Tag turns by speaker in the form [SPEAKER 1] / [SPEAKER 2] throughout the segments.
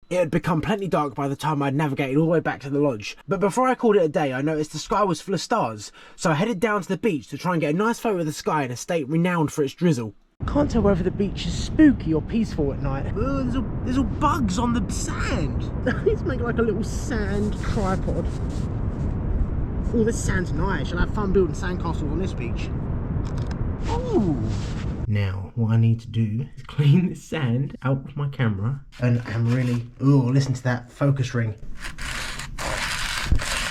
[SPEAKER 1] It had become plenty dark by the time I'd navigated all the way back to the lodge, but before I called it a day I noticed the sky was full of stars, so I headed down to the beach to try and get a nice photo of the sky in a state renowned for its drizzle. Can't tell whether the beach is spooky or peaceful at night. Oh, there's all bugs on the sand. Let's make like a little sand tripod. Oh, this sand's nice. I'll have fun building sandcastles on this beach. Ooh. Now, what I need to do is clean this sand out with my camera. And I'm really... Oh, listen to that focus ring.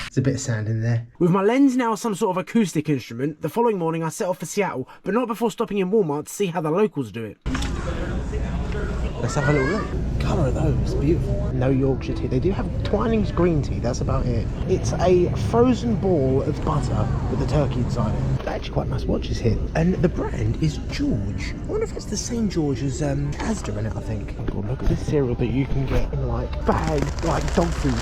[SPEAKER 1] There's a bit of sand in there. With my lens now some sort of acoustic instrument, the following morning I set off for Seattle, but not before stopping in Walmart to see how the locals do it. Let's have a little look. Colour of those, beautiful. No Yorkshire tea. They do have Twinings green tea, that's about it. It's a frozen ball of butter with a turkey inside it. They're actually quite nice watches here. And the brand is George. I wonder if it's the same George as Asda in it, I think. Oh God, look at this cereal that you can get in like bags, like dog food.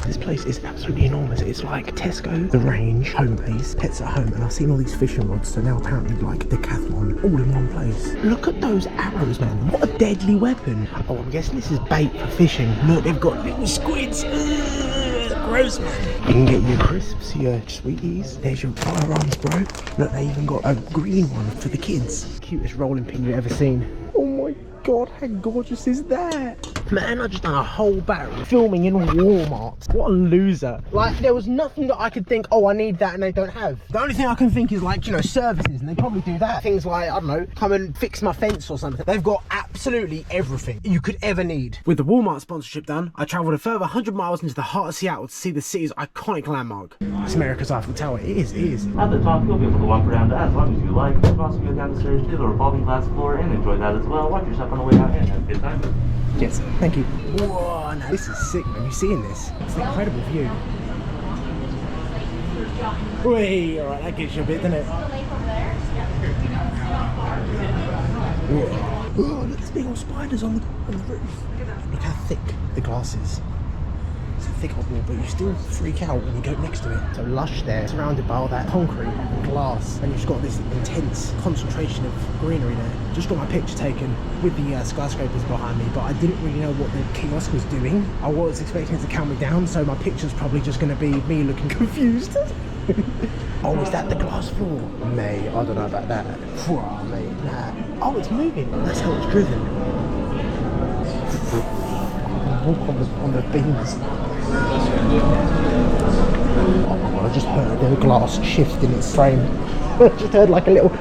[SPEAKER 1] This place is absolutely enormous. It's like Tesco, The Range, Homebase, Pets at Home, and I've seen all these fishing rods, so now apparently like Decathlon, all in one place. Look at those arrows, man. What a deadly weapon. Oh, I'm guessing this is bait for fishing. Look, they've got little squids. Gross, man. You can get your crisps, your sweeties. There's your firearms, bro. Look, they even got a green one for the kids. Cutest rolling pin you've ever seen. Oh my God, how gorgeous is that? Man, I just done a whole battery filming in Walmart. What a loser. Like, there was nothing that I could think, oh, I need that, and they don't have. The only thing I can think is like, you know, services, and they probably do that. Things like, I don't know, come and fix my fence or something. They've got absolutely everything you could ever need. With the Walmart sponsorship done, I travelled a further 100 miles into the heart of Seattle to see the city's iconic landmark. It's America's Eiffel Tower. It is, it is.
[SPEAKER 2] At the top, you'll be able to walk around as long as you like. You can also go down the stairs to the revolving glass floor and enjoy that as well. Watch yourself on the way out and have a good time.
[SPEAKER 1] Yes, thank you. Whoa, now this is sick, man. You seeing this? It's an incredible view. Wait, alright, that gives you a bit, doesn't it? Whoa. Oh, look, there's big old spiders on the roof. Look how thick the glass is. It's a thick old wall, but you still freak out when you go next to it. So lush there, surrounded by all that concrete and glass, and you've got this intense concentration of greenery there. Just got my picture taken with the skyscrapers behind me, but I didn't really know what the kiosk was doing. I was expecting it to count me down, so my picture's probably just going to be me looking confused. Oh, is that the glass floor? Mate, I don't know about that. Whoa, mate, nah. Oh, it's moving. That's how it's driven. Walk on the beams. Oh God, I just heard the glass shift in its frame. I just heard like a little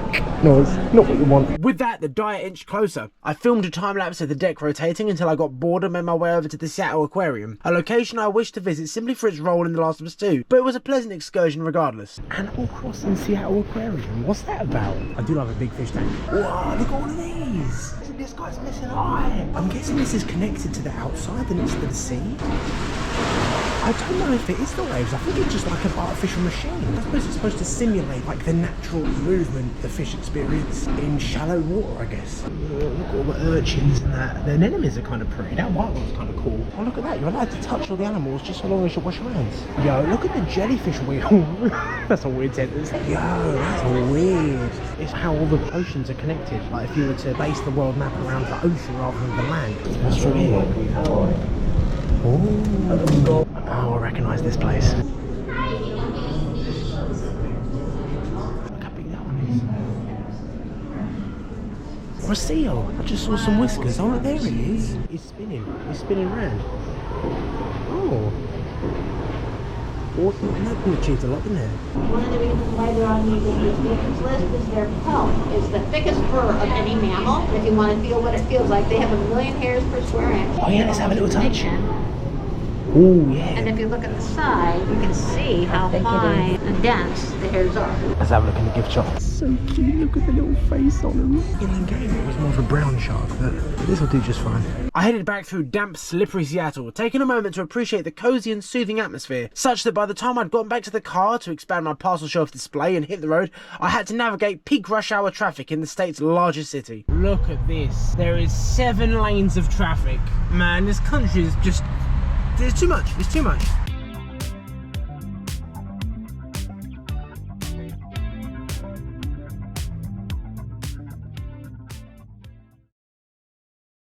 [SPEAKER 1] noise. Not what you want. With that, the diet inched closer. I filmed a time lapse of the deck rotating until I got bored and made my way over to the Seattle Aquarium, a location I wished to visit simply for its role in The Last of Us 2, but it was a pleasant excursion regardless. Animal Crossing Seattle Aquarium, what's that about? I do love a big fish tank. Whoa, look at all of these. This guy's missing an eye. I'm guessing this is connected to the outside and it's to the sea. I don't know if it is the waves. I think it's just like an artificial machine. I suppose it's supposed to simulate like the natural movement the fish experience in shallow water, I guess. Look at all the urchins and that. The anemones are kind of pretty. That white one's kind of cool. Oh, look at that. You're allowed to touch all the animals just so long as you wash your hands. Yo, look at the jellyfish wheel. That's a weird sentence. Yo, that's weird. It's how all the oceans are connected. Like if you were to base the world map around the ocean rather than the land. What's through here? Oh, I recognise this place. Look how big that one is. Or a seal. I just saw some whiskers. Oh, look, there he is. He's spinning. He's spinning round. Oh. That would achieve a lot, didn't it?
[SPEAKER 3] One of the reasons why they're on the speakers list is their pelt is the thickest fur of any mammal. If you want to feel what it feels like, they have 1 million hairs per square inch.
[SPEAKER 1] Oh yeah, let's have a little touch. Oh yeah.
[SPEAKER 3] And if you look at the side, you can see how fine and dense the hairs are.
[SPEAKER 1] Let's have a look in the gift shop. So cute, look at the little face on him. In the game it was more of a brown shark, but this will do just fine. I headed back through damp, slippery Seattle, taking a moment to appreciate the cozy and soothing atmosphere, such that by the time I'd gotten back to the car to expand my parcel shelf display and hit the road, I had to navigate peak rush hour traffic in the state's largest city. Look at this. There is 7 lanes of traffic. Man, this country is just... There's too much. It's too much.